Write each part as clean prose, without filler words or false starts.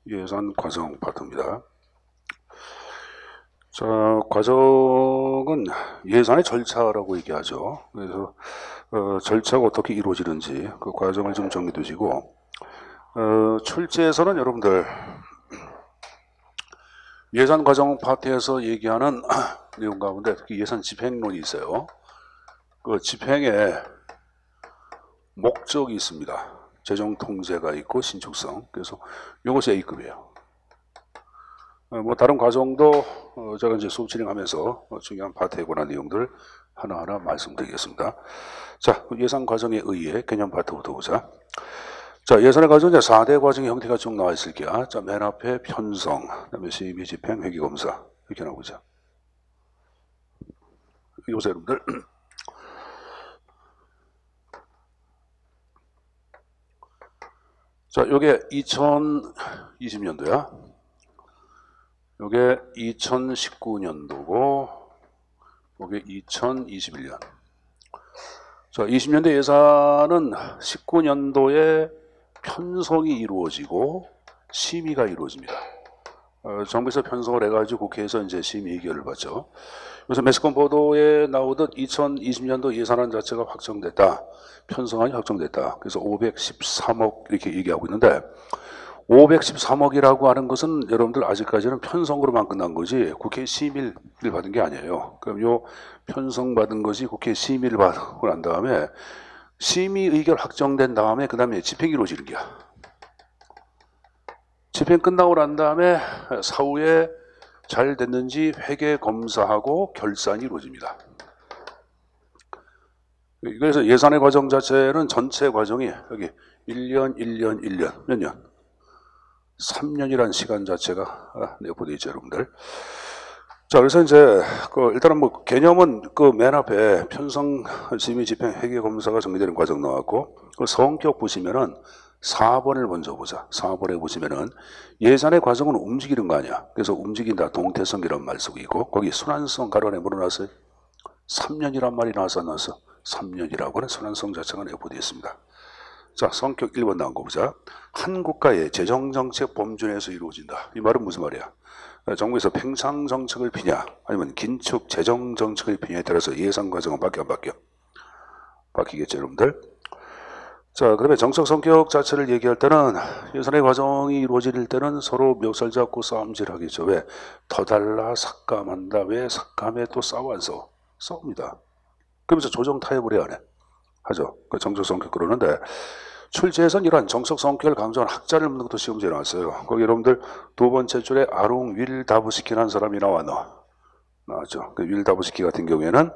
예산 과정 파트입니다. 자, 과정은 예산의 절차라고 얘기하죠. 그래서 절차가 어떻게 이루어지는지 그 과정을 좀 정리해 두시고, 출제에서는 여러분들 예산 과정 파트에서 얘기하는 내용 가운데 특히 예산 집행론이 있어요. 그 집행에 목적이 있습니다. 재정 통제가 있고 신축성. 그래서 이것이 A급이에요. 뭐 다른 과정도 제가 이제 수업 진행하면서 중요한 파트에 관한 내용들 하나하나 말씀드리겠습니다. 자, 예산 과정에 의해 개념 파트부터 보자. 자, 예산의 과정 이제 4대 과정의 형태가 쭉 나와 있을게요. 자, 맨 앞에 편성, 그다음에 심의, 집행, 회계, 검사 이렇게 나오죠. 여기 보세요, 여러분들. 자, 요게 2020년도야. 요게 2019년도고, 요게 2021년. 자, 20년도 예산은 19년도에 편성이 이루어지고 심의가 이루어집니다. 정부에서 편성을 해가지고 국회에서 이제 심의 의결을 받죠. 그래서 매스컴 보도에 나오듯 2020년도 예산안 자체가 확정됐다. 편성안이 확정됐다. 그래서 513억 이렇게 얘기하고 있는데 513억이라고 하는 것은 여러분들 아직까지는 편성으로만 끝난 거지 국회 심의를 받은 게 아니에요. 그럼 요 편성받은 것이 국회 심의를 받고 난 다음에 심의 의결 확정된 다음에 그 다음에 집행이 이루어지는 거야. 집행 끝나고 난 다음에 사후에 잘 됐는지 회계 검사하고 결산이 이루어집니다. 그래서 예산의 과정 자체는 전체 과정이 여기 1년, 1년, 1년, 몇 년? 3년이라는 시간 자체가 내포되어 있죠, 여러분들. 자, 그래서 이제 일단은 뭐 개념은 그 맨 앞에 편성, 심의, 집행, 회계 검사가 정리되는 과정 나왔고, 그 성격 보시면은 4번을 먼저 보자. 4번에 보시면은 예산의 과정은 움직이는 거 아니야. 그래서 움직인다, 동태성이라는 말 쓰고 있고, 거기 순환성 가로 안에 뭐로 나왔어요? 3년이란 말이 나와서 안 나왔어. 3년이라고 하는 순환성 자체가 내포되어 있습니다. 자, 성격 1번 나온 거 보자. 한 국가의 재정정책 범준에서 이루어진다. 이 말은 무슨 말이야? 정부에서 팽창정책을 피냐 아니면 긴축 재정정책을 피냐에 따라서 예산 과정은 바뀌어 안 바뀌어? 바뀌겠죠, 여러분들. 자, 그다음에 정책 성격 자체를 얘기할 때는 예산의 과정이 이루어질 때는 서로 멱살 잡고 싸움질 하겠죠. 왜? 더 달라 삭감한다. 왜 삭감에 또 싸워 안 싸워? 싸웁니다. 그러면서 조정 타협을 해야 하네. 하죠. 그 정책 성격 그러는데 출제에서는 이러한 정책 성격을 강조한 학자를 묻는 것도 시험지에 나왔어요. 거기 여러분들 두 번째 줄에 아롱 윌 다부스키라는 사람이 나왔죠. 그 윌 다부스키 같은 경우에는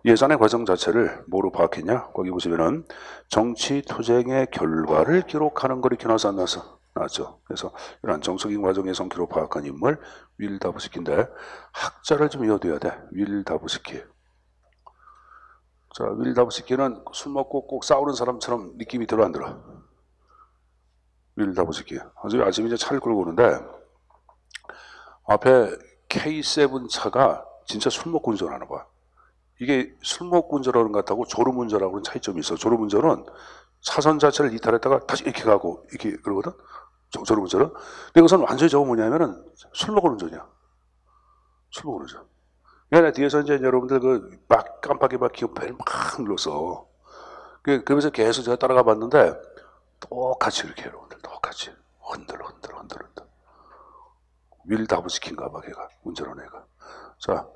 예산의 과정 자체를 뭐로 파악했냐? 거기 보시면은 정치 투쟁의 결과를 기록하는 걸 이렇게 나와서 안 나왔죠. 그래서 이러한 정책인 과정의 성격으로 파악한 인물 윌 다부스키인데 학자를 좀 이어둬야 돼. 윌 다부스키. 자, 윌 다부스키는 술 먹고 꼭 싸우는 사람처럼 느낌이 들어 안 들어? 윌 다부스키. 아침에 이제 차를 끌고 오는데 앞에 K7 차가 진짜 술 먹고 운전하나 봐. 이게 술 먹고 운전하는 것 같다고 졸음운전하고는 차이점이 있어. 졸음운전은 차선 자체를 이탈했다가 다시 이렇게 가고 이렇게 그러거든. 졸음운전은. 근데 이것은 완전히 저거 뭐냐면은 술 먹은 운전이야. 술 먹은 운전. 그러니까 뒤에서 이제 여러분들 막 깜빡이 막히고 벨 막 눌렀어. 그러면서 계속 제가 따라가 봤는데 똑같이 이렇게 여러분들 똑같이 흔들. 윌 다부스키인가 봐 걔가 운전하는 애가. 자,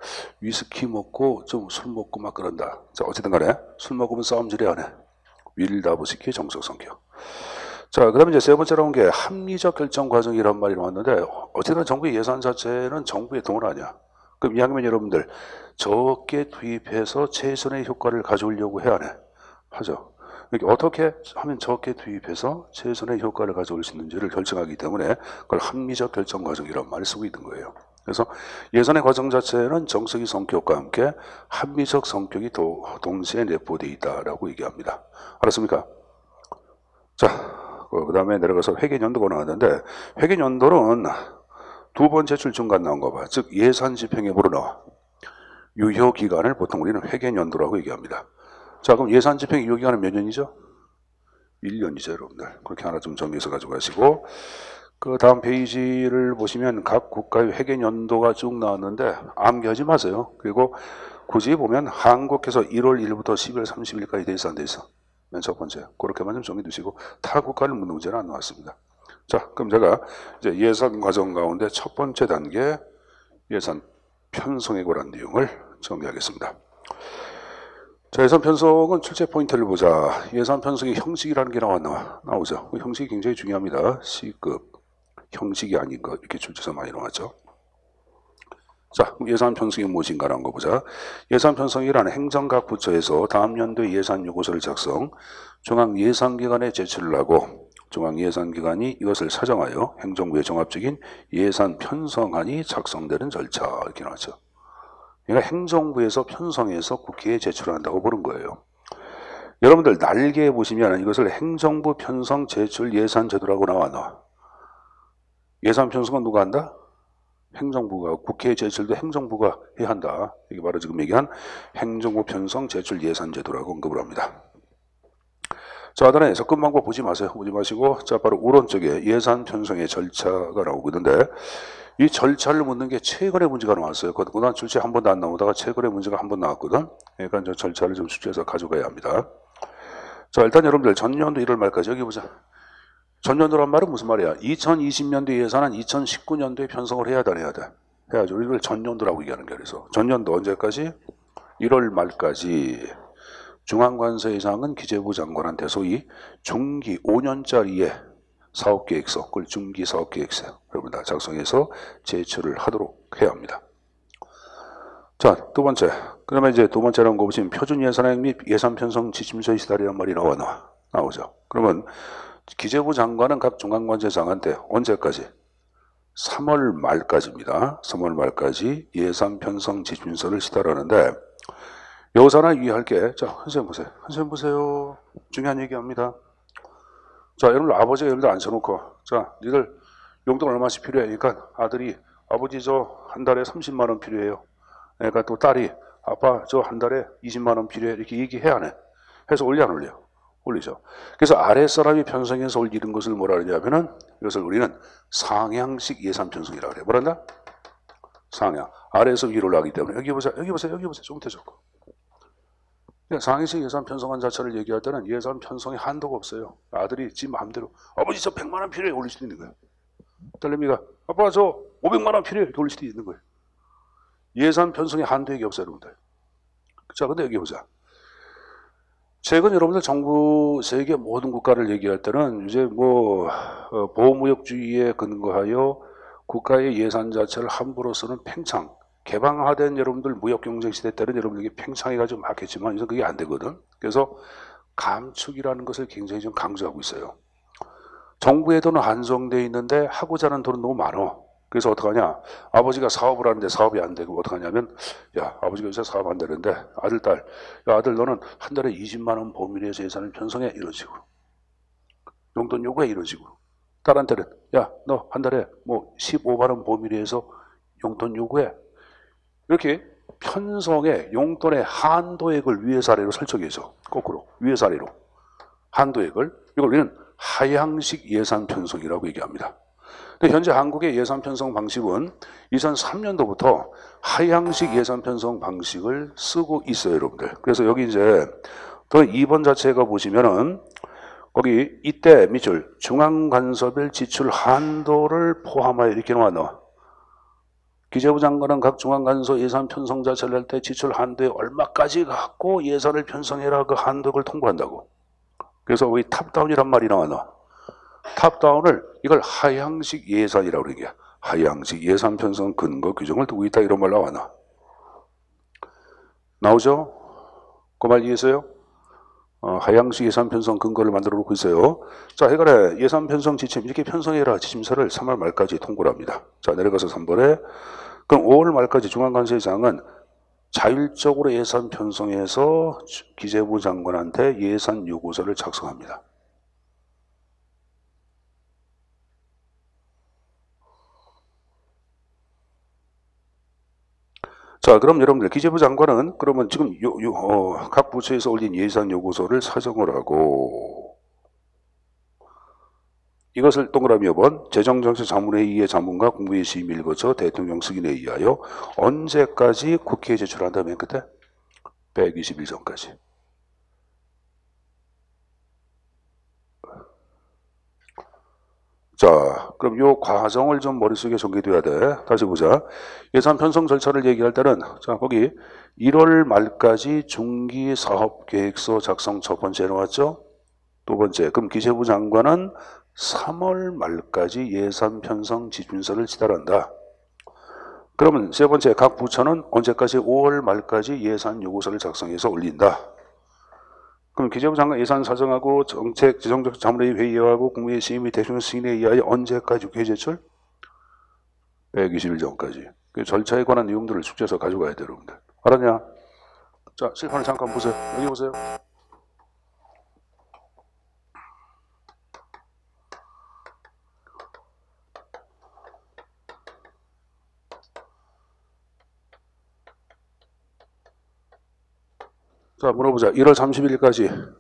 위스키 먹고 좀 술 먹고 막 그런다. 자, 어쨌든 간에 술 먹으면 싸움질이 안 해. 윌 다부스키 정석 성격. 자, 그 다음에 이제 세 번째 나온 게 합리적 결정 과정이란 말이 나왔는데 어쨌든 정부의 예산 자체는 정부의 돈 아니야. 그럼 이왕이면 여러분들 적게 투입해서 최선의 효과를 가져오려고 해야 하네. 하죠. 어떻게 하면 적게 투입해서 최선의 효과를 가져올 수 있는지를 결정하기 때문에 그걸 합리적 결정 과정이라는 말을 쓰고 있는 거예요. 그래서 예산의 과정 자체는 정책의 성격과 함께 합리적 성격이 동시에 내포되어 있다라고 얘기합니다. 알았습니까? 자, 그 다음에 내려가서 회계연도가 나왔는데 회계연도는 두 번째 줄 중간 나온 거 봐. 즉 예산 집행에 뭐로 나와? 유효기간을 보통 우리는 회계연도라고 얘기합니다. 자, 그럼 예산 집행 유효기간은 몇 년이죠? 1년이죠, 여러분들. 그렇게 하나 좀 정리해서 가져가시고 그 다음 페이지를 보시면 각 국가의 회계 연도가 쭉 나왔는데 암기하지 마세요. 그리고 굳이 보면 한국에서 1월 1일부터 12월 30일까지 돼 있어 안 돼 있어? 맨 첫 번째 그렇게만 좀 정해 두시고 타 국가를 묻는 문제는 안 나왔습니다. 자, 그럼 제가 이제 예산 과정 가운데 첫 번째 단계 예산 편성에 관한 내용을 정리하겠습니다. 자, 예산 편성은 출제 포인트를 보자. 예산 편성의 형식이라는 게 나오죠. 그 형식이 굉장히 중요합니다. C급 형식이 아닌 것 이렇게 출제에서 많이 나왔죠. 자, 예산 편성이 무엇인가라는 거 보자. 예산 편성이란 행정각 부처에서 다음 연도의 예산 요구서를 작성, 중앙예산기관에 제출을 하고 중앙예산기관이 이것을 사정하여 행정부의 종합적인 예산 편성안이 작성되는 절차 이렇게 나왔죠. 그러니까 행정부에서 편성해서 국회에 제출한다고 보는 거예요. 여러분들 날개에 보시면 이것을 행정부 편성 제출 예산 제도라고 나와. 예산 편성은 누가 한다? 행정부가. 국회에 제출도 행정부가 해야 한다. 이게 바로 지금 얘기한 행정부 편성 제출 예산 제도라고 언급을 합니다. 자, 하단에 접근 방법 보지 마세요. 보지 마시고 자, 바로 오른쪽에 예산 편성의 절차가 나오고 있는데 이 절차를 묻는 게 최근에 문제가 나왔어요. 그동안 출제 한 번도 안 나오다가 최근에 문제가 한 번 나왔거든. 그러니까 저 절차를 좀 출제해서 가져가야 합니다. 자, 일단 여러분들 전년도 1월 말까지 여기 보자. 전년도란 말은 무슨 말이야? 2020년도 예산은 2019년도에 편성을 해야 돼, 해야 돼. 해야죠. 이걸 전년도라고 얘기하는 게 그래서 전년도 언제까지? 1월 말까지. 중앙관세 예산은 기재부 장관한테 소위 중기 5년짜리의 사업계획서, 그걸 중기 사업계획서 여러분 다 작성해서 제출을 하도록 해야 합니다. 자, 두 번째. 그러면 이제 두 번째라는 거 보시면 표준 예산액 및 예산 편성 지침서의 시달이란 말이 나오죠. 그러면 기재부 장관은 각 중앙관세장한테 언제까지? 3월 말까지입니다. 3월 말까지 예산 편성 지침서를 시달하는데 여기서 하나 유의할 게, 자, 선생님 보세요. 선생님 보세요. 중요한 얘기합니다. 자, 여러분 아버지가 여러분들 앉혀놓고, 자, 니들 용돈 얼마씩 필요해? 그러니까 아들이 아버지 저 한 달에 30만 원 필요해요. 그러니까 또 딸이 아빠 저 한 달에 20만 원 필요해. 이렇게 얘기해야 안 해. 해서 올려 안 올려? 올리죠. 그래서 아랫사람이 편성해서 올리는 것을 뭐라 그러냐면은 이것을 우리는 상향식 예산 편성이라고 그래요. 뭐란다? 상향. 아래에서 위로 올라가기 때문에 여기 보세요. 좀 밑에 적고. 상향식 예산 편성안 자체를 얘기할 때는 예산 편성에 한도가 없어요. 아들이 지 마음대로 아버지 저 100만 원 필요해 올릴 수도 있는 거예요. 딸내미가 아빠 저 500만 원 필요해 이렇게 올릴 수도 있는 거예요. 예산 편성에 한도액이 없어요, 여러분들. 자, 근데 여기 보자. 최근 여러분들 정부 세계 모든 국가를 얘기할 때는 이제 뭐 보호무역주의에 근거하여 국가의 예산 자체를 함부로 쓰는 팽창, 개방화된 여러분들 무역경쟁 시대 때는 여러분들이 팽창해가지고 막 했지만 이제 그게 안 되거든. 그래서 감축이라는 것을 굉장히 좀 강조하고 있어요. 정부의 돈은 한정되어 있는데 하고자 하는 돈은 너무 많아. 그래서 어떡하냐? 아버지가 사업을 하는데 사업이 안 되고 어떡하냐면, 야, 아버지가 요새 사업 안 되는데 아들, 딸, 야, 아들 너는 한 달에 20만 원 범위내에서 예산을 편성해 이런 식으로. 용돈 요구해 이런 식으로. 딸한테는 야, 너 한 달에 뭐 15만 원 범위내에서 용돈 요구해. 이렇게 편성의 용돈의 한도액을 위에서 아래로 설정해서 거꾸로 위에서 아래로 한도액을 이걸 우리는 하향식 예산 편성이라고 얘기합니다. 근데 현재 한국의 예산 편성 방식은 2003년도부터 하향식 예산 편성 방식을 쓰고 있어요, 여러분들. 그래서 여기 이제 또 2번 자체가 보시면은 거기 이때 밑줄 중앙간섭별 지출 한도를 포함하여 이렇게 나와. 기재부 장관은 각 중앙간서 예산 편성 자체를 할 때 지출 한도에 얼마까지 갖고 예산을 편성해라 그 한도를 통보한다고. 그래서 우리 탑다운이란 말이 나와. 탑다운을 이걸 하향식 예산이라고 그러는 거야. 하향식 예산 편성 근거 규정을 두고 있다 이런 말 나와. 나오죠? 그 말 이해했어요? 하향식 예산 편성 근거를 만들어 놓고 있어요. 자, 해가래 예산 편성 지침 이렇게 편성해라 지침서를 3월 말까지 통보를 합니다. 자, 내려가서 3번에 그럼 5월 말까지 중앙관세장은 자율적으로 예산 편성해서 기재부 장관한테 예산 요구서를 작성합니다. 자, 그럼 여러분들 기재부 장관은 그러면 지금 각 부처에서 올린 예산 요구서를 사정을 하고 이것을 동그라미 5번 재정정책 자문회의의 자문과 국무회의 심의를 거쳐 대통령 승인에 의하여 언제까지 국회에 제출한다 맨 끝에? 120일 전까지. 자, 그럼 이 과정을 좀 머릿속에 전개돼야 돼. 다시 보자. 예산 편성 절차를 얘기할 때는 자 거기 1월 말까지 중기 사업 계획서 작성 첫 번째 나왔죠. 두 번째, 그럼 기재부 장관은 3월 말까지 예산 편성 지침서를 지달한다. 그러면 세 번째, 각 부처는 언제까지? 5월 말까지 예산 요구서를 작성해서 올린다. 그럼 기재부 장관 예산 사정하고 정책, 지정적 자문회의 회의하고 국무회의 심의 대통령 승인에 의하여 언제까지 국회 제출? 120일 전까지. 그 절차에 관한 내용들을 숙제해서 가져가야 돼요, 여러분들. 알았냐? 자, 실판을 잠깐 보세요. 여기 보세요. 자, 물어보자. 1월 30일까지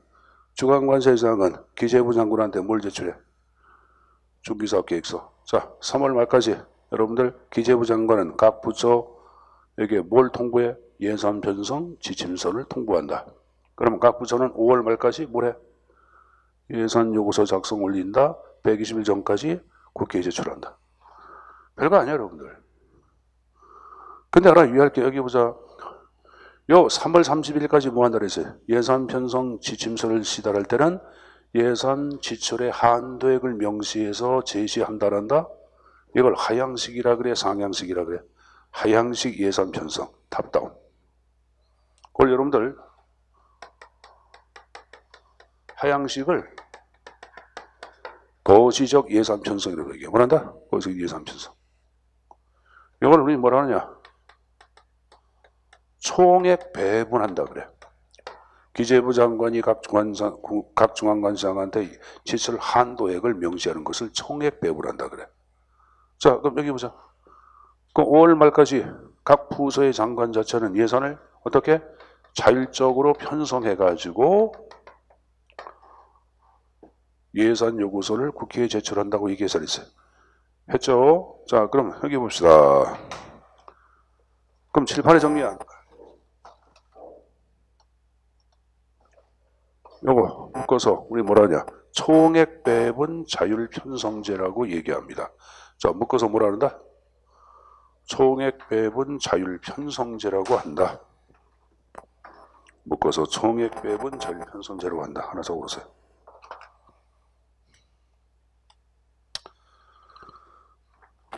주간관세장은 기재부 장관한테 뭘 제출해? 중기사업 계획서. 자, 3월 말까지 여러분들 기재부 장관은 각 부처에게 뭘 통보해? 예산 편성 지침서를 통보한다. 그러면 각 부처는 5월 말까지 뭘 해? 예산 요구서 작성 올린다. 120일 전까지 국회에 제출한다. 별거 아니야, 여러분들. 근데 하나 유의할 게 여기 보자. 요 3월 30일까지 뭐 한다 그랬어요? 예산 편성 지침서를 시달할 때는 예산 지출의 한도액을 명시해서 제시한다란다. 이걸 하향식이라 그래, 상향식이라 그래? 하향식 예산 편성, 탑다운. 그걸 여러분들 하향식을 거시적 예산 편성이라고 얘기해. 뭐란다? 거시적 예산 편성. 이걸 우리 뭐라 하느냐? 총액 배분한다 그래. 기재부 장관이 각 중앙관장한테 지출 한도액을 명시하는 것을 총액 배분한다 그래. 자, 그럼 여기 보자. 그럼 5월 말까지 각 부서의 장관 자체는 예산을 어떻게? 자율적으로 편성해가지고 예산 요구서를 국회에 제출한다고 얘기해서 했어요. 했죠? 자, 그럼 여기 봅시다. 그럼 칠판에 정리한 요거 묶어서 우리 뭐라 하냐? 총액 배분 자율 편성제라고 얘기합니다. 자, 묶어서 뭐라 한다? 총액 배분 자율 편성제라고 한다. 묶어서 총액 배분 자율 편성제라고 한다. 하나 적어보세요.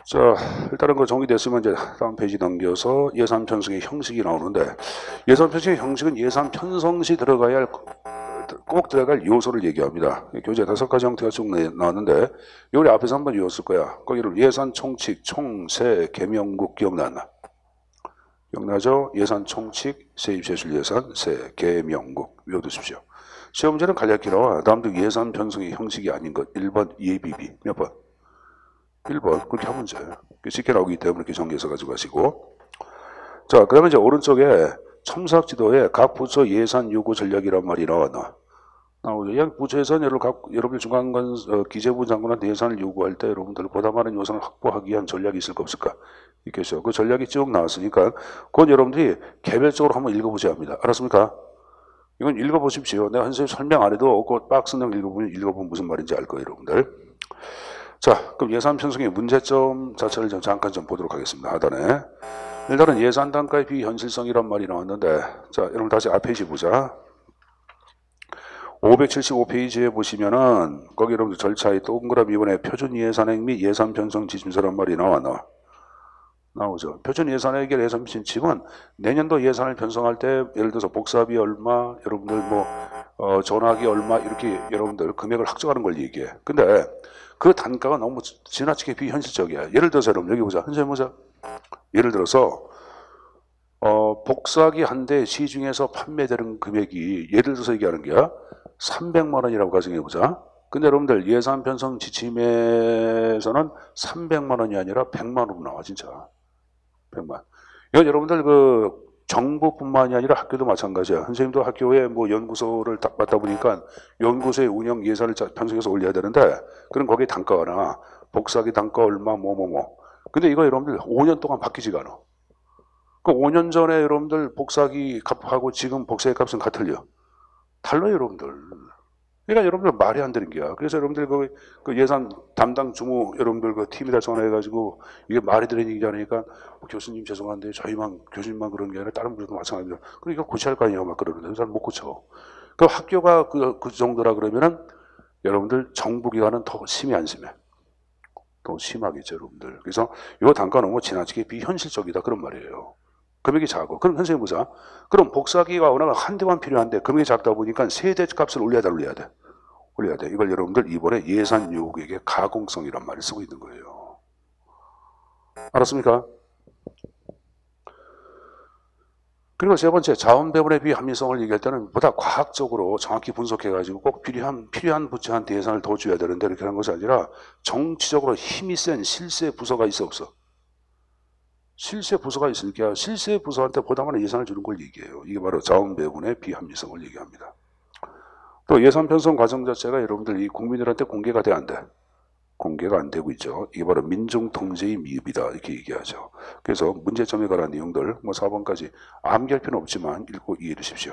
자, 일단은 그 정리됐으면 이제 다음 페이지 넘겨서 예산 편성의 형식이 나오는데, 예산 편성의 형식은 예산 편성 시 들어가야 할 꼭 들어갈 요소를 얘기합니다. 교재 5가지 형태가 쭉 나왔는데 요리 앞에서 한번 외웠을 거야. 거기를 예산 총칙, 총세, 계명국 기억나나? 기억나죠? 예산 총칙, 세입세출 예산, 세, 계명국 외워두십시오. 시험 문제는 간략히 나와. 다음도 예산 편성의 형식이 아닌 것 1번 예비비 몇 번? 1번 그렇게 하면 돼. 쉽게 나오기 때문에 이렇게 정리해서 가지고 가시고. 자, 그 다음에 이제 오른쪽에 첨삭 지도에 각 부처 예산 요구 전략이란 말이 나오죠. 부처에서 여러분들 중간관 기재부 장관한테 예산을 요구할 때 여러분들 보다 많은 예산을 확보하기 위한 전략이 있을까 없을까? 있겠죠. 그 전략이 쭉 나왔으니까 그건 여러분들이 개별적으로 한번 읽어보셔야 합니다. 알았습니까? 이건 읽어보십시오. 내가 선생님 설명 안 해도 그 박스는 읽어보면 무슨 말인지 알 거예요, 여러분들. 자, 그럼 예산 편성의 문제점 자체를 잠깐 좀 보도록 하겠습니다. 하단에. 일단은 예산 단가의 비현실성이란 말이 나왔는데, 자, 여러분 다시 앞페이지 보자. 575페이지에 보시면은, 거기 여러분들 절차에 동그라미 이번에 표준 예산액 및 예산 편성 지침서란 말이 나오죠. 표준 예산액 예산 지침은 내년도 예산을 편성할 때, 예를 들어서 복사비 얼마, 여러분들 전화기 얼마, 이렇게 여러분들 금액을 확정하는 걸 얘기해. 근데 그 단가가 너무 지나치게 비현실적이야. 예를 들어서 여러분, 여기 보자. 선생님 보자. 예를 들어서 복사기 한 대 시중에서 판매되는 금액이 예를 들어서 얘기하는 게 300만 원이라고 가정해보자. 근데 여러분들 예산 편성 지침에서는 300만 원이 아니라 100만 원으로 나와 진짜. 100만. 이건 여러분들 정부뿐만이 아니라 학교도 마찬가지야. 선생님도 학교에 뭐 연구소를 딱 맡다 보니까 연구소의 운영 예산을 편성해서 올려야 되는데, 그럼 거기에 단가가 나. 복사기 단가 얼마, 근데 이거 여러분들 5년 동안 바뀌지가 않아. 그 5년 전에 여러분들 복사기 값하고 지금 복사기 값은 같을려. 달라요, 여러분들. 그러니까 여러분들 말이 안 되는 게야. 그래서 여러분들 그 예산 담당 주무 여러분들 그 팀에다 전화해가지고 이게 말이 되는 얘기지 않으니까 교수님 죄송한데 교수님만 그런 게 아니라 다른 분들도 마찬가지입니다. 그러니까 고쳐야 할 거 아니냐고 막 그러는데 그 사람 못 고쳐. 그 학교가 그 정도라 그러면은 여러분들 정부 기관은 더 심해 안 심해? 더 심하겠죠, 여러분들. 그래서 이 단가 너무 지나치게 비현실적이다 그런 말이에요. 금액이 작아. 그럼 선생님 보자. 그럼 복사기가 워낙 한 대만 필요한데 금액이 작다 보니까 세대 값을 올려야 돼. 올려야 돼. 이걸 여러분들 이번에 예산 요구액의 가공성이란 말을 쓰고 있는 거예요. 알았습니까? 그리고 세 번째, 자원 배분의 비합리성을 얘기할 때는 보다 과학적으로 정확히 분석해가지고 꼭 필요한 부처한테 예산을 더 줘야 되는데 이렇게 하는 것이 아니라 정치적으로 힘이 센 실세 부서가 있어 없어? 실세 부서가 있으니까 실세 부서한테 보다 많은 예산을 주는 걸 얘기해요. 이게 바로 자원 배분의 비합리성을 얘기합니다. 또 예산 편성 과정 자체가 여러분들 이 국민들한테 공개가 돼 안 돼? 공개가 안 되고 있죠. 이게 바로 민중통제의 미흡이다 이렇게 얘기하죠. 그래서 문제점에 관한 내용들 4번까지 암기할 필요는 없지만 읽고 이해해 주십시오.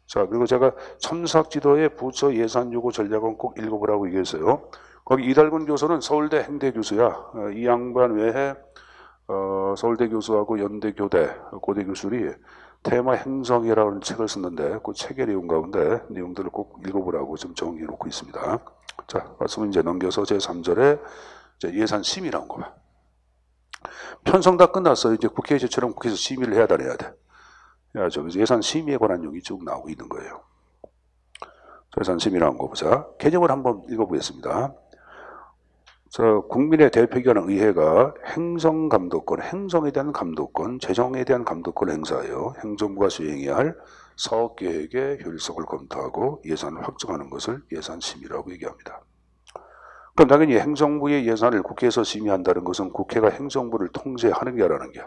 자, 그리고 제가 첨삭지도의 부처 예산 요구 전략은 꼭 읽어보라고 얘기했어요. 거기 이달근 교수는 서울대 행대 교수야. 이 양반 외에 서울대 교수하고 연대 교대 고대 교수들이 테마 행성이라는 책을 썼는데 그 책의 내용 가운데 내용들을 꼭 읽어보라고 좀 정리해 놓고 있습니다. 자, 말씀을 이제 넘겨서 제3절에 예산 심의 나온 거 봐. 편성 다 끝났어요. 이제 국회에 제출하면 국회에서 심의를 해야 돼. 해야죠. 그래서 예산 심의에 관한 내용이 쭉 나오고 있는 거예요. 예산 심의 나온 거 보자. 개념을 한번 읽어보겠습니다. 국민의 대표기관 의회가 행정감독권, 행정에 대한 감독권, 재정에 대한 감독권을 행사하여 행정부가 수행해야 할 사업계획의 효율성을 검토하고 예산을 확정하는 것을 예산심의라고 얘기합니다. 그럼 당연히 행정부의 예산을 국회에서 심의한다는 것은 국회가 행정부를 통제하는 게 아니라는 게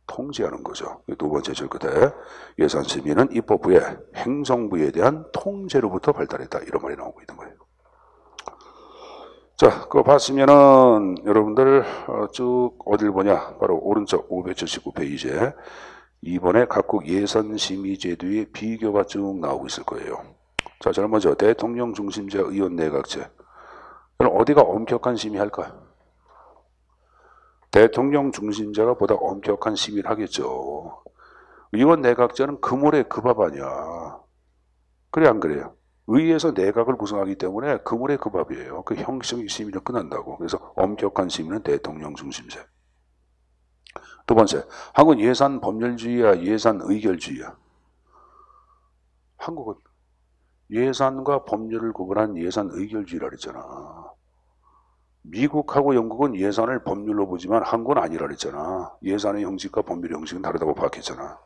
통제하는 거죠. 두 번째 절 끝에 예산심의는 입법부의 행정부에 대한 통제로부터 발달했다 이런 말이 나오고 있는 거예요. 자, 그거 봤으면은 여러분들 쭉 어딜 보냐? 바로 오른쪽 579페이지에 이번에 각국 예산심의제도의 비교가 쭉 나오고 있을 거예요. 자, 제일 먼저 대통령 중심제 의원 내각제. 그럼 어디가 엄격한 심의할까? 대통령 중심제가 보다 엄격한 심의를 하겠죠. 의원 내각제는 그물의 그 밥 아니야. 그래 안 그래요? 의회에서 내각을 구성하기 때문에 그물의 그 밥이에요. 그 형식적인 심의는 끝난다고. 그래서 엄격한 심의는 대통령 중심제. 두 번째, 한국은 예산 법률주의야, 예산 의결주의야. 한국은 예산과 법률을 구분한 예산 의결주의라 그랬잖아. 미국하고 영국은 예산을 법률로 보지만 한국은 아니라 그랬잖아. 예산의 형식과 법률의 형식은 다르다고 파악했잖아.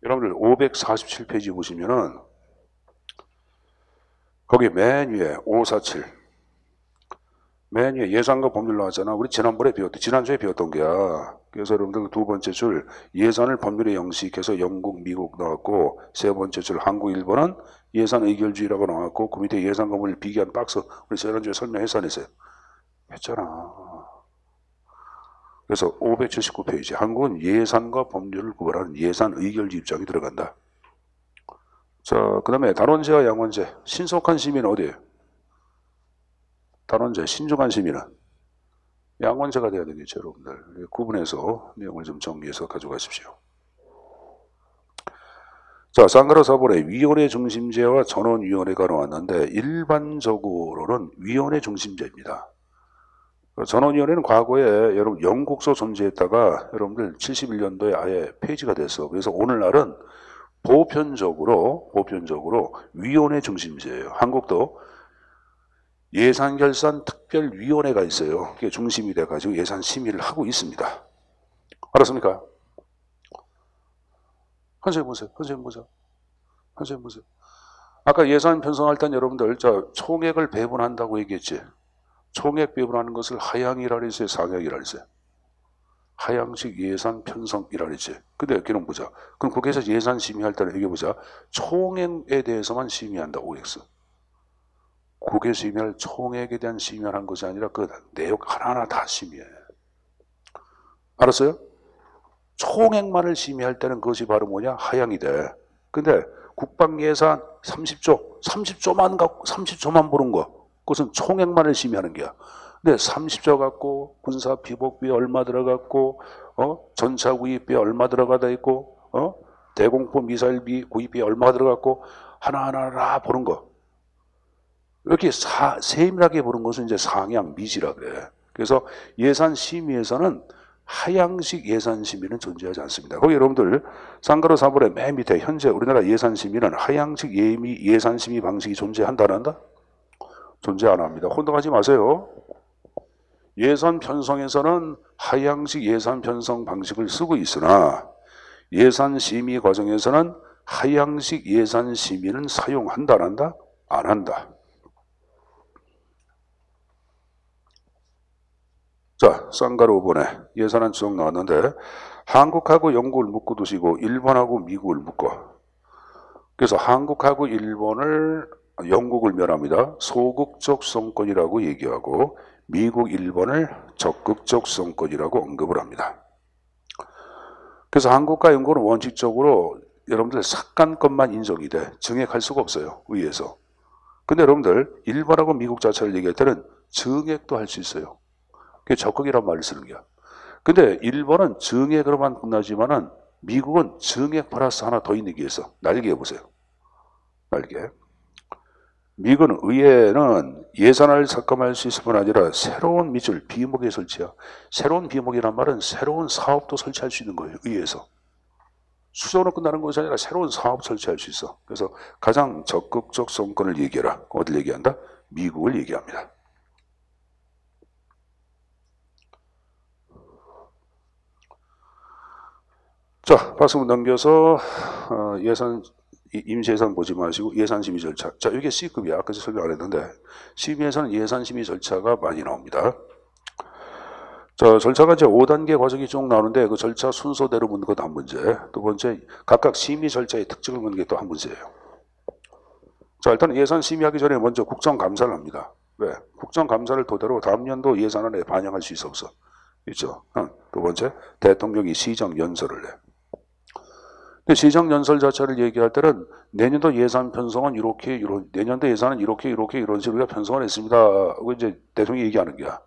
여러분들 547페이지 보시면은 거기 맨 위에 547 맨 위에 예산과 법률 나왔잖아. 우리 지난주에 배웠던 게야. 그래서 여러분들 두 번째 줄 예산을 법률에 영식해서 영국, 미국 나왔고 세 번째 줄 한국, 일본은 예산 의결주의라고 나왔고 그 밑에 예산과 법률을 비교한 박스 우리 지난주에 설명해서 안 했어요. 했잖아. 그래서 579페이지 한국은 예산과 법률을 구분하는 예산 의결주 입장이 들어간다. 자, 그 다음에 단원제와 양원제 신속한 심의는 어디예요? 단원제 신중한 심의는 양원제가 돼야 되겠죠. 여러분들 구분해서 내용을 좀 정리해서 가져가십시오. 자, 쌍가로 4번에 위원회 중심제와 전원위원회가 나왔는데 일반적으로는 위원회 중심제입니다. 전원위원회는 과거에 여러분 영국서 존재했다가 여러분들 71년도에 아예 폐지가 됐어. 그래서 오늘날은 보편적으로 위원회 중심제예요. 한국도 예산결산특별위원회가 있어요. 그게 중심이 돼가지고 예산 심의를 하고 있습니다. 알았습니까? 선생님 보세요. 선생님 보세요. 선생님 보세요. 아까 예산 편성할 땐 여러분들 총액을 배분한다고 얘기했지. 총액 배분하는 것을 하향이라 그랬어요, 상향이라 그랬어요. 하향식 예산 편성이라 그랬지. 근데 여기는 보자. 그럼 국회에서 예산 심의할 때는 여기 보자. 총액에 대해서만 심의한다, OX. 국회 심의할 총액에 대한 심의를 한 것이 아니라 그 내용 하나하나 다 심의해. 알았어요? 총액만을 심의할 때는 그것이 바로 뭐냐? 하향이 돼. 근데 국방 예산 30조만 보는 거. 그것은 총액만을 심의하는 거야. 근데 30조 갖고 군사 비복비 얼마 들어갔고, 전차 구입비 얼마 들어가다 있고, 대공포 미사일비 구입비 얼마 들어갔고, 하나하나 보는 거. 이렇게 세밀하게 보는 것은 이제 상향 미시라 그래. 그래서 예산 심의에서는 하향식 예산 심의는 존재하지 않습니다. 거기 여러분들 쌍가루 4번의 맨 밑에 현재 우리나라 예산 심의는 하향식 예산 심의 방식이 존재한다 안 한다? 존재 안 합니다. 혼동하지 마세요. 예산 편성에서는 하향식 예산 편성 방식을 쓰고 있으나 예산 심의 과정에서는 하향식 예산 심의는 사용한다 안 한다? 안 한다. 자, 쌍가루 5번에 예산안 쭉 나왔는데 한국하고 영국을 묶어 두시고 일본하고 미국을 묶어. 그래서 한국하고 일본을 영국을 멸합니다. 소극적 수성권이라고 얘기하고 미국, 일본을 적극적 수성권이라고 언급을 합니다. 그래서 한국과 영국은 원칙적으로 여러분들 삭간권만 인정이 돼. 증액할 수가 없어요. 의회에서. 근데 여러분들 일본하고 미국 자체를 얘기할 때는 증액도 할 수 있어요. 그게 적극이란 말을 쓰는 거야. 근데 일본은 증액으로만 끝나지만은 미국은 증액 플러스 하나 더 있는 게 있어. 날개 보세요. 날개. 미국은 의회는 예산을 삭감할 수 있을 뿐 아니라 새로운 밑줄 비목에 설치야. 새로운 비목이란 말은 새로운 사업도 설치할 수 있는 거예요. 의회에서. 수조로 끝나는 것이 아니라 새로운 사업 설치할 수 있어. 그래서 가장 적극적 성권을 얘기해라. 어디를 얘기한다? 미국을 얘기합니다. 자, 박수문 넘겨서 임시예산 보지 마시고 예산심의 절차. 자, 이게 C급이야. 아까 설명 안 했는데 심의에서는 예산심의 절차가 많이 나옵니다. 자, 절차가 이제 5단계 과정이 쭉 나오는데 그 절차 순서대로 묻는 것도 한 문제. 두 번째, 각각 심의 절차의 특징을 묻는 게 또 한 문제예요. 자, 일단 예산 심의하기 전에 먼저 국정감사를 합니다. 왜? 국정감사를 토대로 다음 연도 예산안에 반영할 수 있어 없어? 있죠. 두 번째, 대통령이 시정연설을 해. 근데 시정연설 자체를 얘기할 때는 내년도 예산 편성은 이렇게 내년도 예산은 이렇게 이런 식으로 우리가 편성을 했습니다. 하고 이제 대통령이 얘기하는 거야.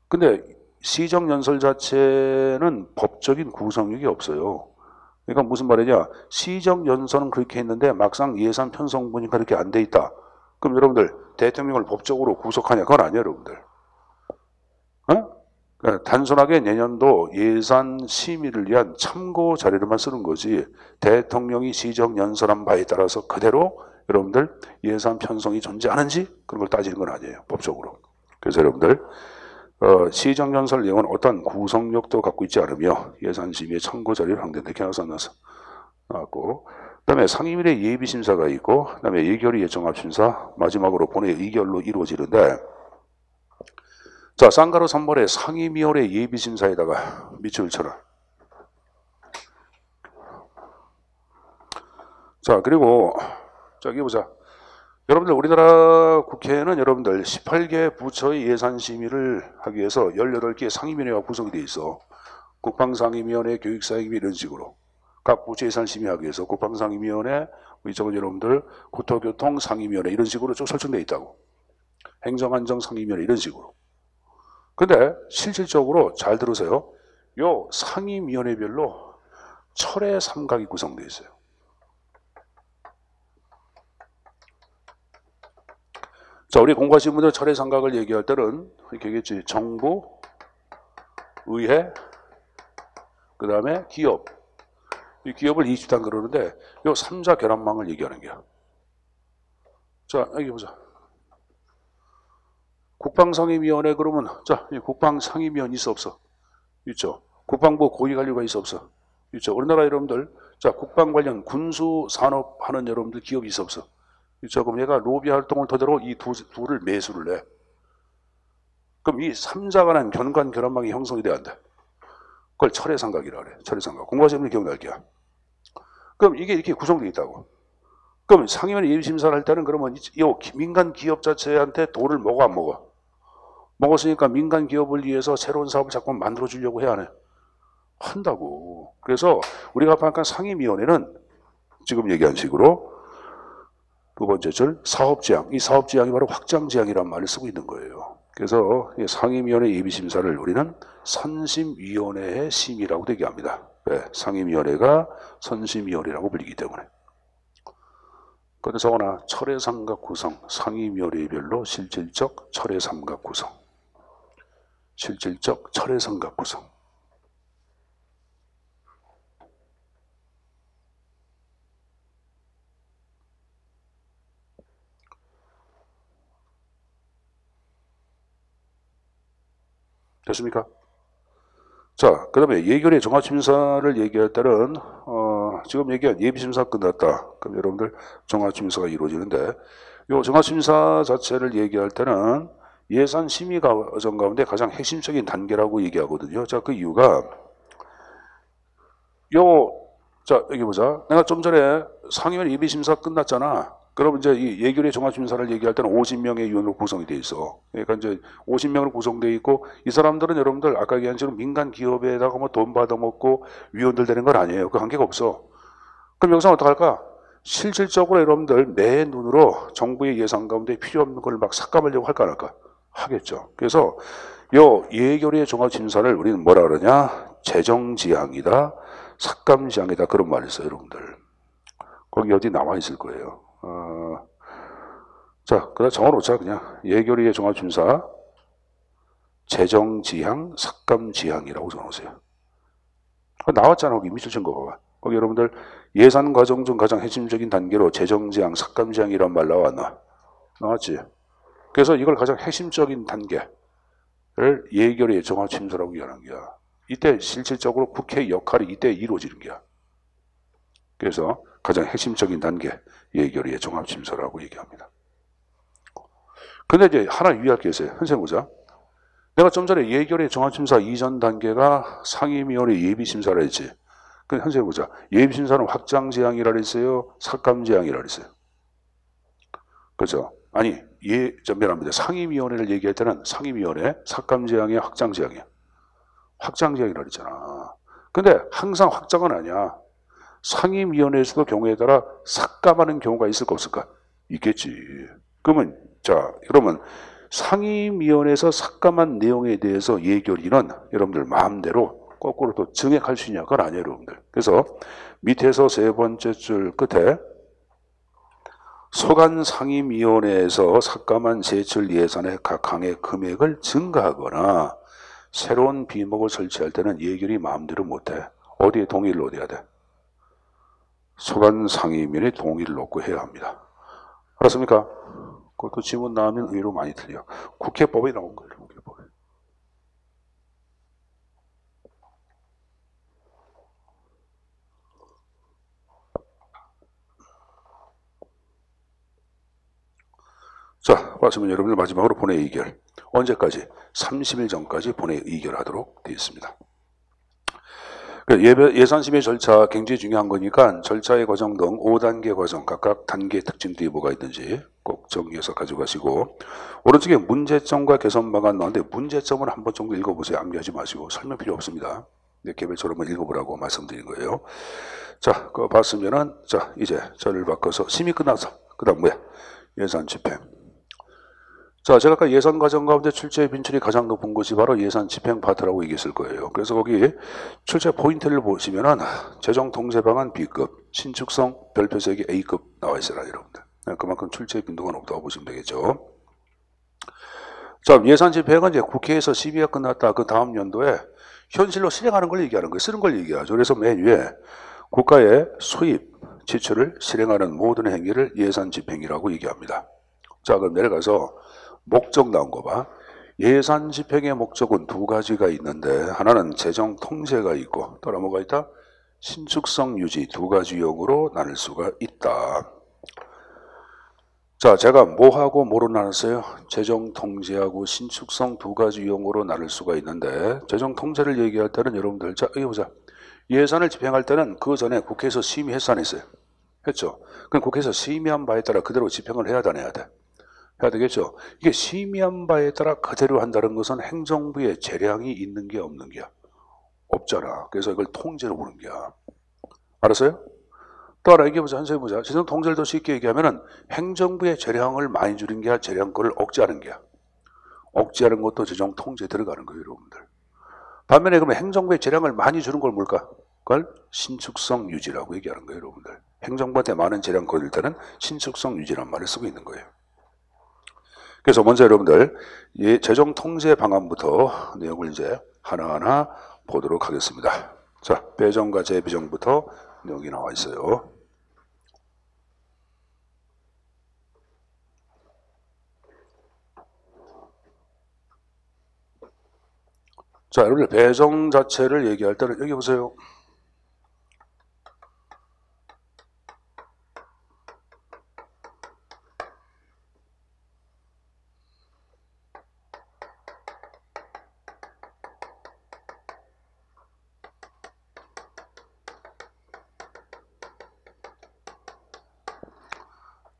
근데 시정연설 자체는 법적인 구성력이 없어요. 그러니까 무슨 말이냐? 시정연설은 그렇게 했는데 막상 예산 편성 보니까 그렇게 안 돼 있다. 그럼 여러분들 대통령을 법적으로 구속하냐? 그건 아니에요, 여러분들. 그러니까 단순하게 내년도 예산 심의를 위한 참고 자료로만 쓰는 거지 대통령이 시정연설한 바에 따라서 그대로 여러분들 예산 편성이 존재하는지 그런 걸 따지는 건 아니에요, 법적으로. 그래서 여러분들 시정연설 내용은 어떤 구성력도 갖고 있지 않으며 예산심의의 참고 자료를 항대한테 겨눠서 나왔고, 그 다음에 상임위의 예비심사가 있고, 그 다음에 예결위 예정합심사, 마지막으로 본회의 의결로 이루어지는데, 자, 쌍가루 3번에 상임위원회 예비심사에다가 밑줄 쳐라. 자, 그리고 저기 보자. 여러분들 우리나라 국회는 여러분들 18개 부처의 예산심의를 하기 위해서 18개의 상임위원회가 구성이 되어 있어. 국방상임위원회, 교육상임위 이런 식으로. 각 부처 예산심의하기 위해서 국방상임위원회, 이쪽은 여러분들 국토교통상임위원회 이런 식으로 쭉 설정되어 있다고. 행정안정상임위원회 이런 식으로. 근데 실질적으로 잘 들으세요. 요 상임위원회별로 철의 삼각이 구성되어 있어요. 자, 우리 공부하신 분들 철의 삼각을 얘기할 때는 이렇게 얘기했지. 정부, 의회, 그 다음에 기업. 이 기업을 20단 그러는데 요 3자 결합망을 얘기하는 거야. 자, 여기 보자. 국방상임위원회 그러면 자, 국방상임위원 있어 없어? 있죠. 국방부 고위관료가 있어 없어? 있죠. 우리나라 여러분들 자, 국방 관련 군수 산업 하는 여러분들 기업이 있어 없어? 자, 그럼 얘가 로비 활동을 토대로 이 둘을 매수를 해. 그럼 이 3자 간한 견관 결합망이 형성이 돼야 한다. 그걸 철회삼각이라 그래. 철회삼각. 공부하시는 분 기억날 게야. 그럼 이게 이렇게 구성되어 있다고. 그럼 상임위원 예비심사를 할 때는 그러면 이 민간 기업 자체한테 돈을 먹어 안 먹어? 먹었으니까 민간 기업을 위해서 새로운 사업을 자꾸 만들어 주려고 해야 하네. 한다고. 그래서 우리가 방금 상임위원회는 지금 얘기한 식으로 두 번째 줄 사업지향. 이 사업지향이 바로 확장지향이란 말을 쓰고 있는 거예요. 그래서 상임위원회 예비심사를 우리는 선심위원회의 심이라고 얘기합니다. 네, 상임위원회가 선심위원회라고 불리기 때문에. 그런데 적어나 철회삼각 구성, 상임위원회별로 실질적 철회삼각 구성. 실질적 철회삼각 구성. 됐습니까? 자, 그 다음에 예결의 종합심사를 얘기할 때는 지금 얘기한 예비심사 끝났다. 그럼 여러분들 종합심사가 이루어지는데 이 종합심사 자체를 얘기할 때는 예산심의 과정 가운데 가장 핵심적인 단계라고 얘기하거든요. 자, 그 이유가 자, 여기 보자. 내가 좀 전에 상임위 예비심사 끝났잖아. 그럼 이제 이 예결의 종합심사를 얘기할 때는 50명의 위원으로 구성이 돼 있어. 그러니까 이제 50명으로 구성돼 있고 이 사람들은 여러분들 아까 얘기한 것처럼 민간 기업에다가 뭐 돈 받아먹고 위원들 되는 건 아니에요. 그 관계가 없어. 그럼 여기서 어떡할까? 실질적으로 여러분들 내 눈으로 정부의 예산 가운데 필요 없는 걸 막 삭감하려고 할까 안 할까? 하겠죠. 그래서 요 예결의 종합심사를 우리는 뭐라 그러냐? 재정지향이다. 삭감지향이다. 그런 말을 써요, 여러분들. 거기 어디 나와 있을 거예요. 자, 그래 적어놓자 그냥 예결위의 종합심사 재정지향, 삭감지향이라고 적어놓으세요. 나왔잖아 거기 밑줄 친 거. 거기 여러분들 예산 과정 중 가장 핵심적인 단계로 재정지향, 삭감지향이란 말 나왔나? 나왔지. 그래서 이걸 가장 핵심적인 단계를 예결위의 종합심사라고 얘기하는 거야. 이때 실질적으로 국회의 역할이 이때 이루어지는 거야. 그래서 가장 핵심적인 단계 예결위의 종합심사라고 얘기합니다. 근데 이제 하나 유의할 게 있어요. 선생님 보자. 내가 좀 전에 예결위 종합심사 이전 단계가 상임위원회 예비심사라 했지. 근데 선생님 보자. 예비심사는 확장지향이라 했어요? 삭감지향이라 했어요? 그죠? 아니, 미안합니다. 상임위원회를 얘기할 때는 상임위원회, 삭감지향이야, 확장지향이야? 확장지향이라 했잖아. 근데 항상 확장은 아니야. 상임위원회에서도 경우에 따라 삭감하는 경우가 있을까 없을까? 있겠지. 그러면 상임위원회에서 삭감한 내용에 대해서 예결위는 여러분들 마음대로 거꾸로 또 증액할 수 있냐? 그건 아니에요, 여러분들. 그래서 밑에서 세 번째 줄 끝에 소관 상임위원회에서 삭감한 제출 예산의 각 항의 금액을 증가하거나 새로운 비목을 설치할 때는 예결위 마음대로 못해. 어디에 동의를 얻어야 돼? 소관 상임위원회 동의를 얻고 해야 합니다. 알았습니까? 그것도 지문 나오면 의외로 많이 틀려. 국회법에 나온 거예요. 국회법에. 자, 봤으면 여러분들 마지막으로 본회 의결. 언제까지? 30일 전까지 본회 의결하도록 되어 있습니다. 예산심의 절차 굉장히 중요한 거니까 절차의 과정 등 5단계 과정 각각 단계의 특징들이 뭐가 있는지 꼭 정리해서 가져가시고 오른쪽에 문제점과 개선 방안 나왔는데 문제점을 한번 정도 읽어보세요. 암기하지 마시고 설명 필요 없습니다. 개별적으로 한번 읽어보라고 말씀드린 거예요. 자, 그거 봤으면은 자 이제 저를 바꿔서 심의 끝나서 그 다음 뭐야? 예산 집행. 자, 제가 아까 예산 과정 가운데 출제 빈출이 가장 높은 곳이 바로 예산 집행 파트라고 얘기했을 거예요. 그래서 거기 출제 포인트를 보시면은 재정 통제 방안 B급, 신축성 별표색이 A급 나와 있어요, 여러분들. 그만큼 출제 빈도가 높다고 보시면 되겠죠. 자, 예산 집행은 이제 국회에서 심의가 끝났다. 그 다음 연도에 현실로 실행하는 걸 얘기하는 거예요. 쓰는 걸 얘기하죠. 그래서 맨 위에 국가의 수입, 지출을 실행하는 모든 행위를 예산 집행이라고 얘기합니다. 자, 그럼 내려가서 목적 나온 거 봐. 예산 집행의 목적은 두 가지가 있는데 하나는 재정 통제가 있고 또 뭐가 있다? 신축성 유지 두 가지 유형으로 나눌 수가 있다. 자, 제가 뭐하고 뭐로 나눴어요? 재정통제하고 신축성 두 가지 유형으로 나눌 수가 있는데, 재정통제를 얘기할 때는 여러분들, 자, 여기 보자. 예산을 집행할 때는 그 전에 국회에서 심의했어, 안 했어요? 했죠? 그럼 국회에서 심의한 바에 따라 그대로 집행을 해야 돼, 안 해야 돼? 해야 되겠죠? 이게 심의한 바에 따라 그대로 한다는 것은 행정부에 재량이 있는 게 없는 게 없잖아. 그래서 이걸 통제로 보는 게야. 알았어요? 또 하나 얘기해보자. 한 번 보자. 재정 통제를 더 쉽게 얘기하면은 행정부의 재량을 많이 줄인 게 아니라 재량권을 억제하는 게야. 억제하는 것도 재정 통제에 들어가는 거예요, 여러분들. 반면에 그러면 행정부의 재량을 많이 주는 걸 뭘까? 그걸 신축성 유지라고 얘기하는 거예요, 여러분들. 행정부한테 많은 재량권을 일 때는 신축성 유지란 말을 쓰고 있는 거예요. 그래서 먼저 여러분들 재정 통제 방안부터 내용을 이제 하나하나 보도록 하겠습니다. 자, 배정과 재배정부터 내용이 나와 있어요. 자, 여러분들 배정 자체를 얘기할 때는 여기 보세요.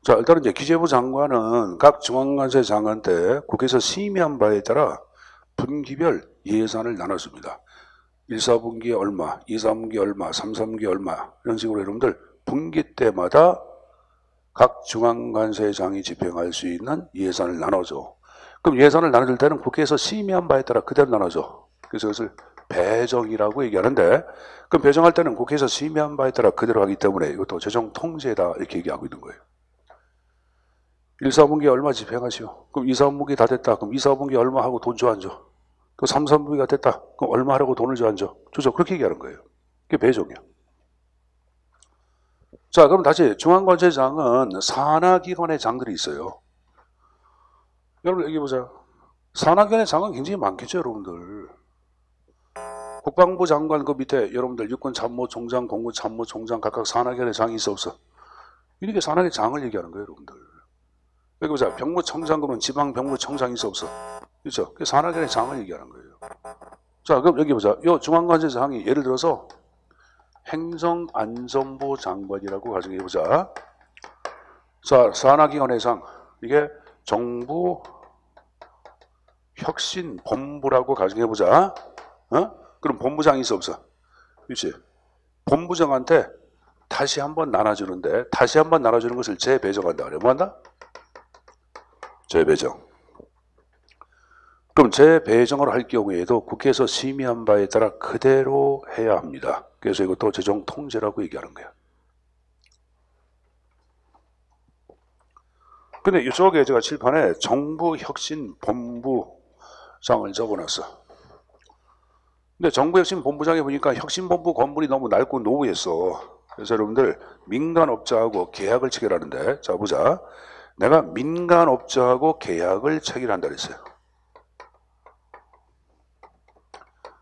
자, 일단은 이제 기재부 장관은 각 중앙관세 장관 때 국회에서 심의한 바에 따라 분기별 예산을 나눠줍니다. 1, 4분기에 얼마, 2, 3분기에 얼마, 3, 4분기에 얼마 이런 식으로 여러분들 분기 때마다 각 중앙관세장이 집행할 수 있는 예산을 나눠줘. 그럼 예산을 나눠줄 때는 국회에서 심의한 바에 따라 그대로 나눠줘. 그래서 그것을 배정이라고 얘기하는데, 그럼 배정할 때는 국회에서 심의한 바에 따라 그대로 하기 때문에 이것도 재정 통제다 이렇게 얘기하고 있는 거예요. 1, 4분기에 얼마 집행하시오. 그럼 2, 3분기 다 됐다. 그럼 2, 4분기 얼마 하고 돈 줘 안 줘? 그 3, 4분기가 됐다. 그럼 얼마 하라고 돈을 줘 안 줘? 주죠. 그렇게 얘기하는 거예요. 그게 배정이야. 자, 그럼 다시 중앙관세장은 산하기관의 장들이 있어요. 여러분 여기 보자. 산하기관의 장은 굉장히 많겠죠, 여러분들. 국방부 장관 그 밑에 여러분들 육군참모총장, 공군참모총장 각각 산하기관의 장이 있어 없어? 이렇게 산하의 장을 얘기하는 거예요, 여러분들. 여기 보자. 병무청장 그러면 지방병무청장이 있어 없어? 그렇죠? 그 산하기관의 장을 얘기하는 거예요. 자, 그럼 여기 보자. 이 중앙관세장이 예를 들어서 행정안전부 장관이라고 가정해보자. 자, 산하기관의 장. 이게 정부 혁신본부라고 가정해보자. 그럼 본부장이 있어 없어? 그렇지? 본부장한테 다시 한번 나눠주는데, 다시 한번 나눠주는 것을 재배정한다. 그래. 뭐 한다? 재배정. 그럼 재배정을 할 경우에도 국회에서 심의한 바에 따라 그대로 해야 합니다. 그래서 이것도 재정 통제라고 얘기하는 거야. 근데 이쪽에 제가 칠판에 정부혁신본부장을 적어놨어. 근데 정부혁신본부장에 보니까 혁신본부 건물이 너무 낡고 노후했어. 그래서 여러분들 민간업자하고 계약을 체결하는데, 자 보자. 내가 민간업자하고 계약을 체결한다 그랬어요.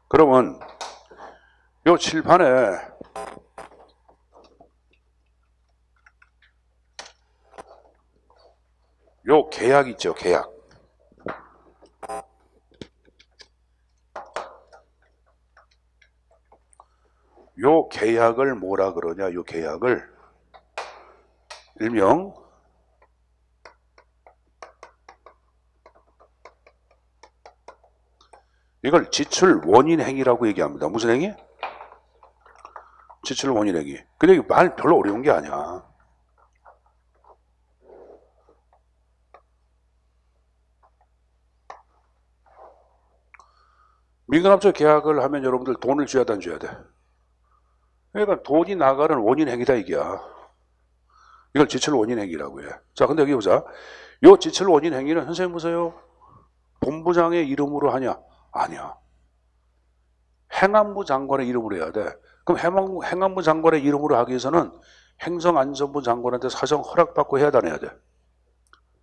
그러면 요 칠판에 요 계약 있죠, 계약. 요 계약을 뭐라 그러냐, 요 계약을 일명 이걸 지출 원인 행위라고 얘기합니다. 무슨 행위? 지출 원인 행위. 근데 이거 말 별로 어려운 게 아니야. 민간업체 계약을 하면 여러분들 돈을 줘야 돼, 안 줘야 돼? 그러니까 돈이 나가는 원인 행위다 이게야. 이걸 지출 원인 행위라고 해. 자, 근데 여기 보자. 요 지출 원인 행위는 선생님 보세요. 본부장의 이름으로 하냐? 아니야. 행안부 장관의 이름으로 해야 돼. 그럼 행안부 장관의 이름으로 하기 위해서는 행정안전부 장관한테 사정 허락받고 해야 돼, 안 해야 돼?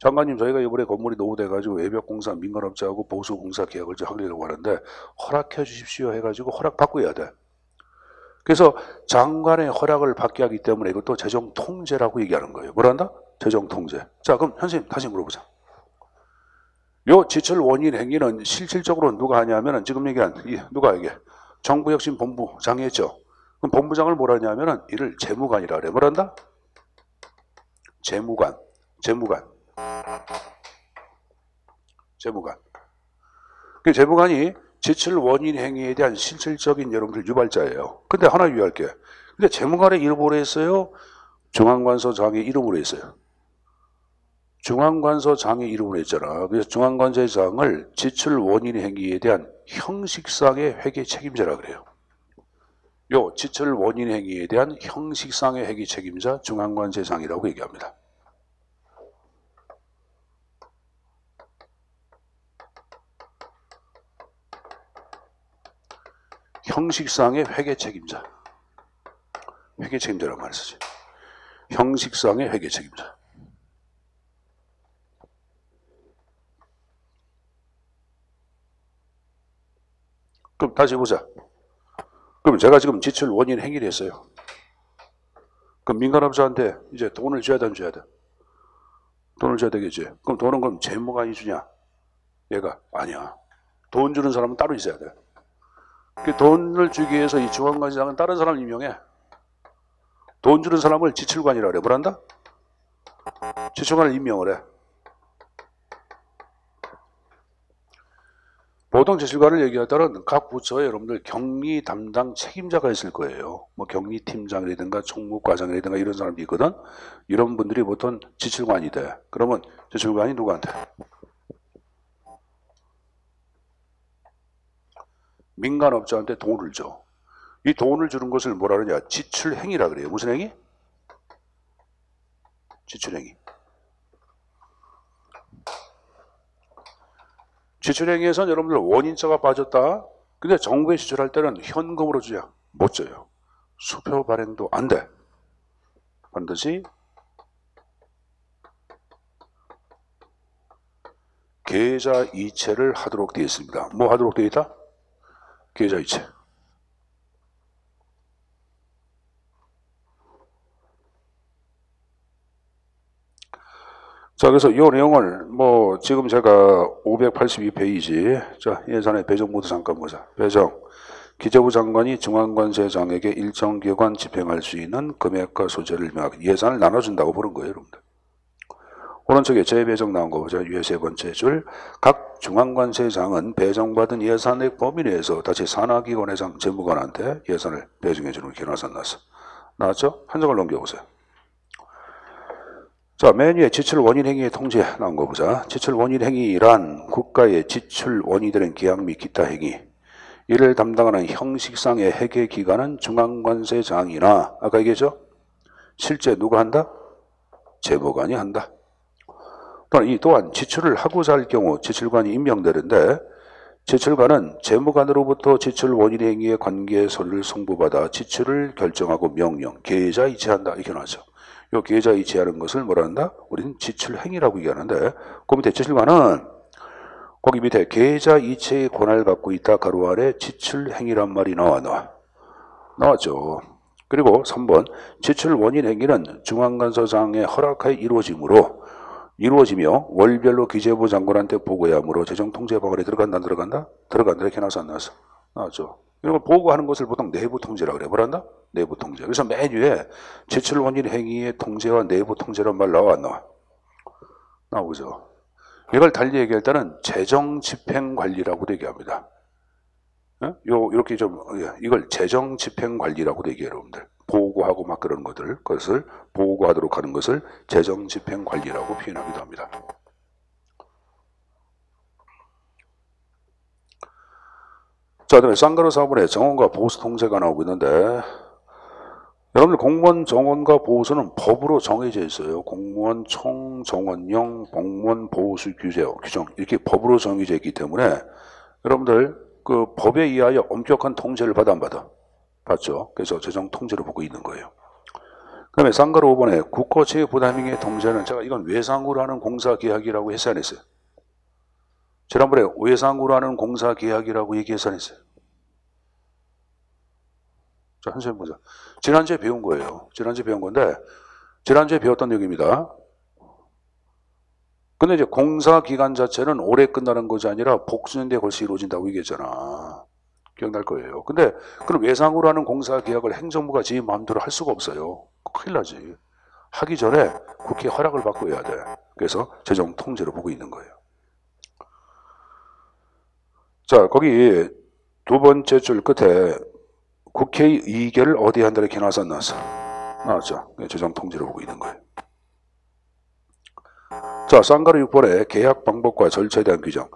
장관님, 저희가 이번에 건물이 노후돼가지고 외벽공사 민간업자하고 보수공사 계약을 하려고 하는데 허락해 주십시오 해가지고 허락받고 해야 돼. 그래서 장관의 허락을 받게 하기 때문에 이것도 재정 통제라고 얘기하는 거예요. 뭐란다? 재정 통제. 자, 그럼 선생님 다시 물어보자. 요 지출 원인 행위는 실질적으로 누가 하냐면은 지금 얘기한 누가 이게 정부혁신본부장이 했죠. 그럼 본부장을 뭐라 하냐면은 이를 재무관이라 그래. 뭐란다? 재무관. 그 재무관이 지출 원인 행위에 대한 실질적인 여러분들 유발자예요. 근데 하나 유의할게. 근데 재무관의 이름으로 했어요? 중앙관서장의 이름으로 했어요? 중앙관서장의 이름으로 했잖아. 그래서 중앙관세장을 지출 원인 행위에 대한 형식상의 회계 책임자라 그래요. 요 지출 원인 행위에 대한 형식상의 회계 책임자 중앙관세장이라고 얘기합니다. 형식상의 회계 책임자. 회계 책임자라는 말을 쓰지. 형식상의 회계 책임자. 그럼 다시 보자. 그럼 제가 지금 지출 원인 행위를 했어요. 그럼 민간업자한테 이제 돈을 줘야 돼, 안 줘야 돼? 돈을 줘야 되겠지. 그럼 돈은 그럼 재무관이 주냐? 얘가 아니야. 돈 주는 사람은 따로 있어야 돼. 그 돈을 주기 위해서 이 중앙관세장은 다른 사람을 임명해. 돈 주는 사람을 지출관이라 그래. 뭐란다? 지출관을 임명을 해. 보통 지출관을 얘기할 때는 각 부처에 여러분들 경리 담당 책임자가 있을 거예요. 뭐 경리팀장이라든가 총무과장이라든가 이런 사람이 있거든. 이런 분들이 보통 지출관이 돼. 그러면 지출관이 누구한테? 민간업자한테 돈을 줘. 이 돈을 주는 것을 뭐라 그러냐? 지출행위라 그래요. 무슨 행위? 지출행위. 지출행위에서는 여러분들 원인자가 빠졌다. 근데 정부에 지출할 때는 현금으로 주냐? 못 줘요. 수표 발행도 안 돼. 반드시 계좌 이체를 하도록 되어 있습니다. 뭐 하도록 되어 있다? 계좌 이체. 자, 그래서 이 내용을 뭐 지금 제가 582페이지 자 예산의 배정부터 잠깐 보자. 배정. 기재부 장관이 중앙관세장에게 일정 기간 집행할 수 있는 금액과 소재를 명하게 예산을 나눠준다고 보는 거예요, 여러분들. 오른쪽에 재배정 나온 거 보자. 위에 세 번째 줄. 각 중앙관세장은 배정받은 예산의 범위 내에서 다시 산하기관회장 재무관한테 예산을 배정해 주는 기관에서 나왔어. 나왔죠? 한 장을 넘겨보세요. 자, 맨 위에 지출 원인 행위의 통제 나온 거 보자. 지출 원인 행위란 국가의 지출 원인이 되는 계약 및 기타 행위. 이를 담당하는 형식상의 회계 기관은 중앙관세장이나 아까 얘기했죠? 실제 누가 한다? 재무관이 한다. 또한 지출을 하고자 할 경우 지출관이 임명되는데 지출관은 재무관으로부터 지출 원인 행위의 관계 서류를 송부받아 지출을 결정하고 명령, 계좌 이체한다 이렇게 나왔죠. 이 계좌 이체하는 것을 뭐라 한다? 우리는 지출 행위라고 얘기하는데 그 밑에 지출관은 거기 밑에 계좌 이체의 권한을 갖고 있다 가로 아래 지출 행위란 말이 나왔죠. 그리고 3번 지출 원인 행위는 중앙관서장의 허락하에 이루어지며 월별로 기재부 장관한테 보고해야 하므로 재정 통제 방안에 들어간다 안 들어간다? 들어간다 이렇게 나왔어 안 나왔어? 나왔죠. 이런 걸 보고하는 것을 보통 내부 통제라고 그래. 뭐란다? 내부 통제. 그래서 맨 위에 지출 원인 행위의 통제와 내부 통제란 말 나와 안 나와? 나오죠. 이걸 달리 얘기할 때는 재정 집행 관리라고도 얘기합니다. 이렇게 좀 이걸 재정 집행 관리라고도 얘기해요, 여러분들. 보고하고 막 그런 것들, 그것을 보고하도록 하는 것을 재정 집행 관리라고 표현하기도 합니다. 자, 그다음에 쌍가루 4번에 정원과 보수 통제가 나오고 있는데 여러분들 공무원 정원과 보수는 법으로 정해져 있어요. 공무원 총 정원령, 공무원 보수 규정 이렇게 법으로 정해져 있기 때문에 여러분들 그 법에 의하여 엄격한 통제를 받아 안 받아? 받죠. 그래서 재정 통제를 보고 있는 거예요. 그 다음에 쌍가루 5번에 국고채 부담행위의 통제는 제가 이건 외상으로 하는 공사계약이라고 했어야 안 했어요? 지난번에 외상으로 하는 공사계약이라고 얘기했어야 안 했어요? 자, 한번 보자. 지난주에 배운 거예요. 지난주에 배운 건데, 지난주에 배웠던 내용입니다. 근데 이제 공사 기간 자체는 올해 끝나는 것이 아니라 복수년대에 걸쳐 이루어진다고 얘기했잖아. 기억날 거예요. 근데 그럼 외상으로 하는 공사 계약을 행정부가 지 마음대로 할 수가 없어요. 큰일 나지. 하기 전에 국회 허락을 받고 해야 돼. 그래서 재정 통제로 보고 있는 거예요. 자, 거기 두 번째 줄 끝에 국회의 의결을 어디에 한다 이렇게 나왔어, 안 나왔어? 나왔죠. 재정 통제로 보고 있는 거예요. 자, 쌍가루 6번에 계약 방법과 절차에 대한 규정.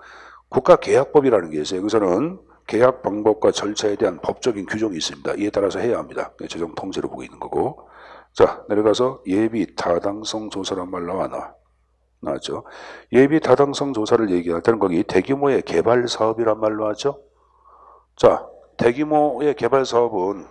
국가계약법이라는 게 있어요. 여기서는 계약 방법과 절차에 대한 법적인 규정이 있습니다. 이에 따라서 해야 합니다. 재정 통제로 보고 있는 거고. 자, 내려가서 예비 타당성 조사란 말 나왔죠. 예비 타당성 조사를 얘기할 때는 거기 대규모의 개발 사업이란 말 나왔죠. 자, 대규모의 개발 사업은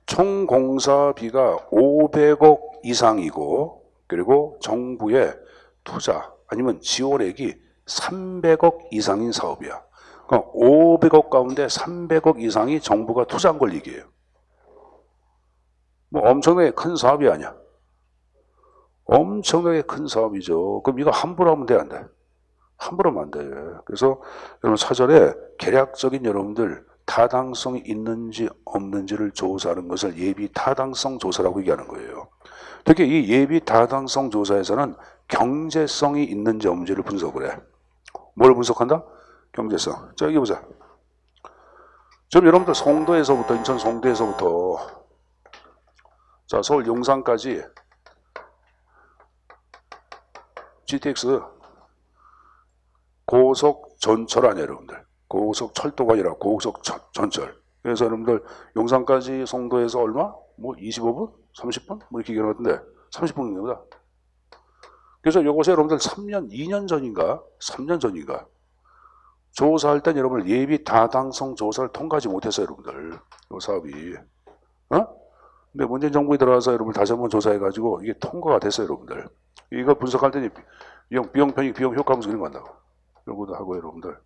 총 공사비가 500억 이상이고 그리고 정부의 투자 아니면 지원액이 300억 이상인 사업이야. 그러니까 500억 가운데 300억 이상이 정부가 투자한 걸 얘기해요. 뭐 엄청나게 큰 사업이 아니야. 엄청나게 큰 사업이죠. 그럼 이거 함부로 하면 돼, 안 돼? 함부로 하면 안 돼. 그래서 여러분 사전에 계략적인 여러분들 타당성이 있는지 없는지를 조사하는 것을 예비 타당성 조사라고 얘기하는 거예요. 특히 이 예비 타당성 조사에서는 경제성이 있는지 없는지를 분석을 해. 뭘 분석한다? 경제성. 자, 여기 보자. 지금 여러분들 송도에서부터, 인천 송도에서부터 자, 서울 용산까지 GTX 고속 전철 아니에요, 여러분들. 고속 철도가 아니라 고속 전철. 그래서 여러분들 용산까지 송도에서 얼마? 뭐 25분? 30분? 뭐 이렇게 얘기하는 것 같은데 30분입니다. 그래서 이것에 여러분들 2년 전인가? 3년 전인가? 조사할 땐 여러분들 예비 타당성 조사를 통과하지 못했어요, 여러분들. 이 사업이. 근데 문재인 정부에 들어와서 여러분 다시 한번 조사해가지고 이게 통과가 됐어요, 여러분들. 이거 분석할 때는 비용 편익, 비용 효과 분석 이런 거 한다고. 이런 것도 하고 여러분들.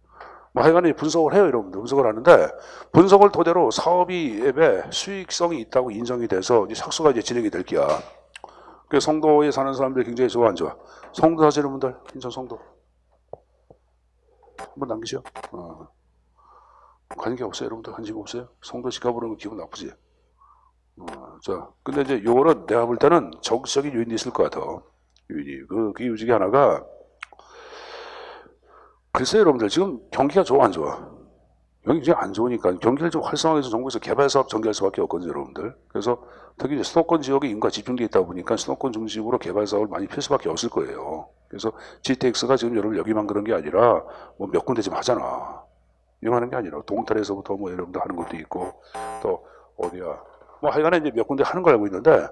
뭐 하여간에 분석을 해요, 여러분들. 분석을 하는데 분석을 토대로 사업의 수익성이 있다고 인정이 돼서 이제 착수가 이제 진행이 될 게야. 그래서 송도에 사는 사람들이 굉장히 좋아, 안 좋아? 송도 사시는 분들, 인천 송도. 한번 남기시오. 관계 없어요, 여러분들. 관심 없어요? 송도 집가보는 거 기분 나쁘지? 자, 근데 이제 요거는 내가 볼 때는 정치적인 요인이 있을 것 같아. 요인이. 그 이유 중에 하나가 글쎄요, 여러분들. 지금 경기가 좋아, 안 좋아? 경기가 안 좋으니까 경기를 좀 활성화해서 정부에서 개발사업 전개할 수밖에 없거든요, 여러분들. 그래서 특히 이제 수도권 지역에 인구가 집중되어 있다 보니까 수도권 중심으로 개발사업을 많이 필 수밖에 없을 거예요. 그래서 GTX가 지금 여러분 여기만 그런 게 아니라 뭐 몇 군데 좀 하잖아. 이거 하는 게 아니라 동탄에서부터 뭐 여러분들 하는 것도 있고 또 어디야. 뭐 하여간에 이제 몇 군데 하는 걸 알고 있는데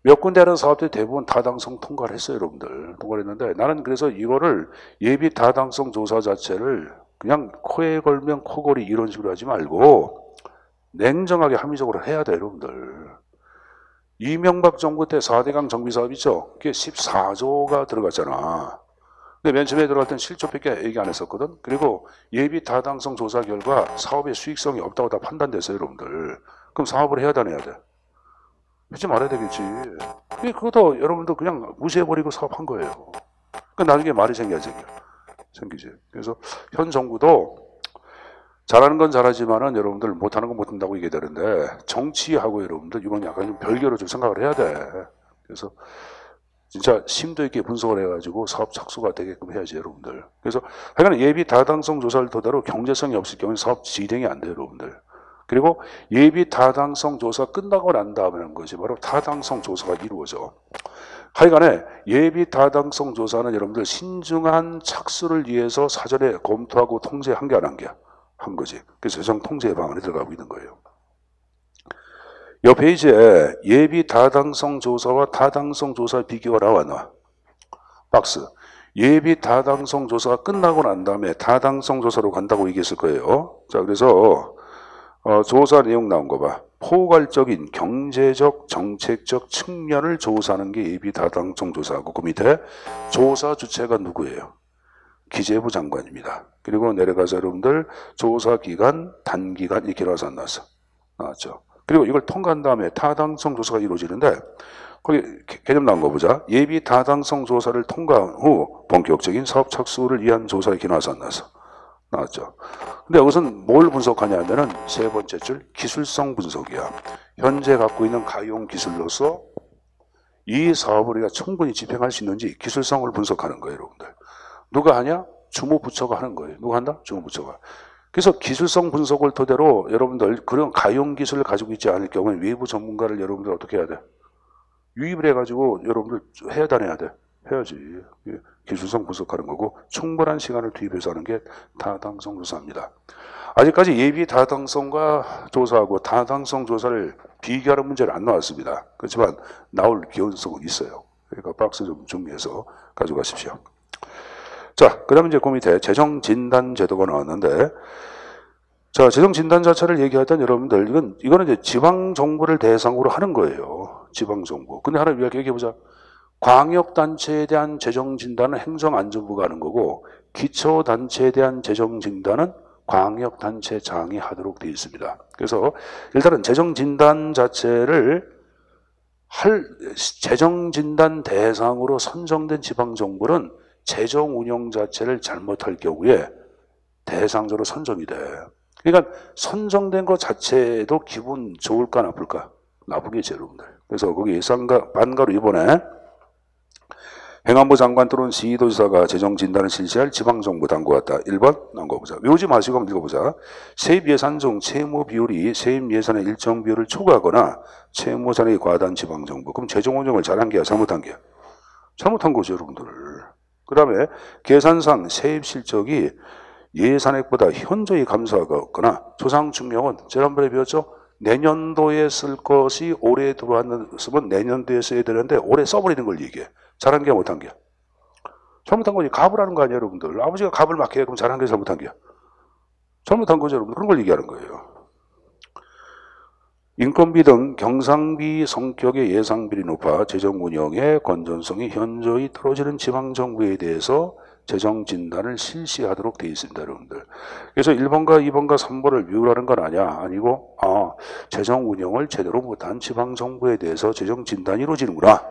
몇 군데 하는 사업들이 대부분 타당성 통과를 했어요, 여러분들. 통과를 했는데 나는 그래서 이거를 예비 타당성 조사 자체를 그냥 코에 걸면 코골이 이런 식으로 하지 말고 냉정하게 합리적으로 해야 돼요, 여러분들. 이명박 정부 때 4대강 정비 사업 있죠? 그게 14조가 들어갔잖아. 근데 맨 처음에 들어갈 땐 실조밖에 얘기 안 했었거든. 그리고 예비 타당성 조사 결과 사업의 수익성이 없다고 다 판단됐어요, 여러분들. 그럼 사업을 해야 되나 해야 돼? 하지 말아야 되겠지. 그것도 여러분들 그냥 무시해버리고 사업한 거예요. 그 나중에 말이 생기지. 그래서 현 정부도 잘하는 건 잘하지만은 여러분들 못하는 건 못한다고 얘기되는데 정치하고 여러분들 이건 약간 좀 별개로 좀 생각을 해야 돼. 그래서 진짜 심도 있게 분석을 해가지고 사업 착수가 되게끔 해야지, 여러분들. 그래서 하여간 예비 타당성 조사를 토대로 경제성이 없을 경우는 사업 진행이 안 돼요, 여러분들. 그리고 예비 타당성 조사 끝나고 난 다음에 하는 것이 바로 타당성 조사가 이루어져. 하여간에 예비 타당성 조사는 여러분들 신중한 착수를 위해서 사전에 검토하고 통제한 게 안 한 게 한 거지. 그래서 재정 통제 방안에 들어가고 있는 거예요. 이 페이지에 예비 타당성 조사와 타당성 조사 비교가 나와. 박스. 예비 타당성 조사가 끝나고 난 다음에 타당성 조사로 간다고 얘기했을 거예요. 자, 그래서 조사 내용 나온 거 봐. 포괄적인 경제적, 정책적 측면을 조사하는 게 예비 타당성 조사하고 그 밑에 조사 주체가 누구예요? 기재부 장관입니다. 그리고 내려가서 여러분들 조사 기간, 단기간 이렇게 나와서 안 나왔어. 나왔죠. 그리고 이걸 통과한 다음에 타당성 조사가 이루어지는데 거기 개념 나온 거 보자. 예비 타당성 조사를 통과한 후 본격적인 사업 착수를 위한 조사 이렇게 나와서 안 나왔어. 나왔죠. 근데 여기서는 뭘 분석하냐면은 세 번째 줄 기술성 분석이야. 현재 갖고 있는 가용 기술로서 이 사업을 우리가 충분히 집행할 수 있는지 기술성을 분석하는 거예요, 여러분들. 누가 하냐? 주무부처가 하는 거예요. 누가 한다? 주무부처가. 그래서 기술성 분석을 토대로 여러분들 그런 가용 기술을 가지고 있지 않을 경우에 외부 전문가를 여러분들 어떻게 해야 돼? 유입을 해가지고 여러분들 해야 다녀야 돼. 해야지. 기술성 분석하는 거고 충분한 시간을 투입해서 하는 게 타당성 조사입니다. 아직까지 예비 타당성과 조사하고 타당성 조사를 비교하는 문제는 안 나왔습니다. 그렇지만 나올 기원성은 있어요. 그러니까 박스 좀 준비해서 가져가십시오. 자, 그 다음에 이제 그 밑에 재정진단제도가 나왔는데, 자, 재정진단자체를 얘기할 땐 여러분들, 이거는 이제 지방정부를 대상으로 하는 거예요. 지방정부. 근데 하나 우리가 얘기해보자. 광역단체에 대한 재정진단은 행정안전부가 하는 거고, 기초단체에 대한 재정진단은 광역단체장이 하도록 되어 있습니다. 그래서 일단은 재정진단 자체를 재정진단 대상으로 선정된 지방정부는 재정 운영 자체를 잘못할 경우에 대상적으로 선정이 돼. 그러니까 선정된 것 자체도 기분 좋을까 나쁠까? 나쁘겠지, 여러분들. 그래서 거기 반가로 이번에 행안부 장관 또는 시도지사가 재정진단을 실시할 지방정부 당국왔다. 1번 나온 거 보자. 외우지 마시고 한번 읽어보자. 세입 예산 중 채무 비율이 세입 예산의 일정 비율을 초과하거나 채무 잔액이 과다한 지방정부. 그럼 재정 운영을 잘한 게야, 잘못한 게야? 잘못한 거죠, 여러분들. 그 다음에 계산상 세입 실적이 예산액보다 현저히 감소하거나 조상 증명은 지난번에 배웠죠? 내년도에 쓸 것이 올해 들어왔으면 내년도에 써야 되는데 올해 써버리는 걸 얘기해. 잘한 게 못한 게. 잘못한 거지. 갑을 하는 거 아니에요, 여러분들. 아버지가 갑을 막 해. 그럼 잘한 게 잘못한 게. 잘못한 거죠, 여러분들. 그런 걸 얘기하는 거예요. 인건비 등 경상비 성격의 예상비율이 높아 재정 운영의 건전성이 현저히 떨어지는 지방정부에 대해서 재정진단을 실시하도록 되어 있습니다, 여러분들. 그래서 1번과 2번과 3번을 비율하는 건 아니고 재정 운영을 제대로 못한 지방정부에 대해서 재정진단이 이루어지는구나.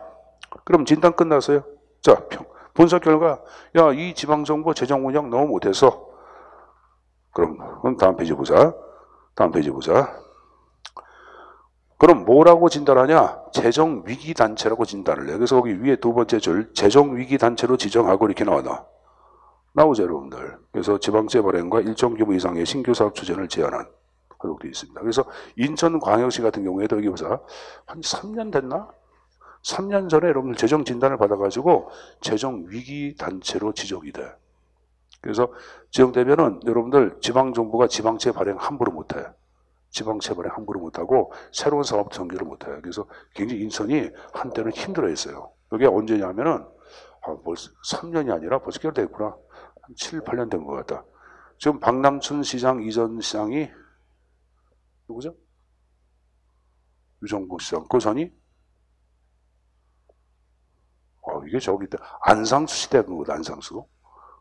그럼 진단 끝났어요. 자, 분석 결과 야, 이 지방정부 재정 운영 너무 못해서 그럼 다음 페이지 보자. 다음 페이지 보자. 그럼 뭐라고 진단하냐? 재정위기단체라고 진단을 해. 그래서 거기 위에 두 번째 줄 재정위기단체로 지정하고 이렇게 나오죠, 여러분들. 그래서 지방세 발행과 일정 규모 이상의 신규 사업 추진을 제한한 하도록 되어 있습니다. 그래서 인천광역시 같은 경우에도 여기 보자. 한 3년 됐나? 3년 전에 여러분들 재정 진단을 받아가지고 재정위기단체로 지정이 돼. 그래서 지정되면은 여러분들 지방정부가 지방채 발행 함부로 못해. 지방채 발행 함부로 못하고 새로운 사업 전개를 못해. 그래서 굉장히 인천이 한때는 힘들어했어요. 이게 언제냐면은 벌써 3년이 아니라 벌써 꽤 됐구나. 한 7, 8년 된 것 같다. 지금 박남춘 시장 이전 시장이 누구죠? 유정복 시장. 그 전이 이게 저기 안상수 시대 그거다. 안상수.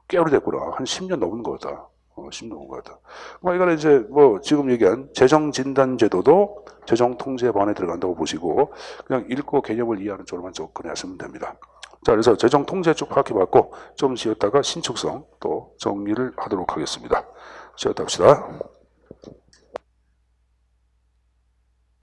꽤 오래됐구나. 한 10년 넘은 것 같다. 10년 넘은 것 같다. 이거는 이제 지금 얘기한 재정진단제도도 재정통제반에 들어간다고 보시고 그냥 읽고 개념을 이해하는 쪽으로만 접근하시면 됩니다. 자, 그래서 재정통제 쪽 파악해봤고 좀 쉬었다가 신축성 또 정리를 하도록 하겠습니다. 쉬었다 합시다.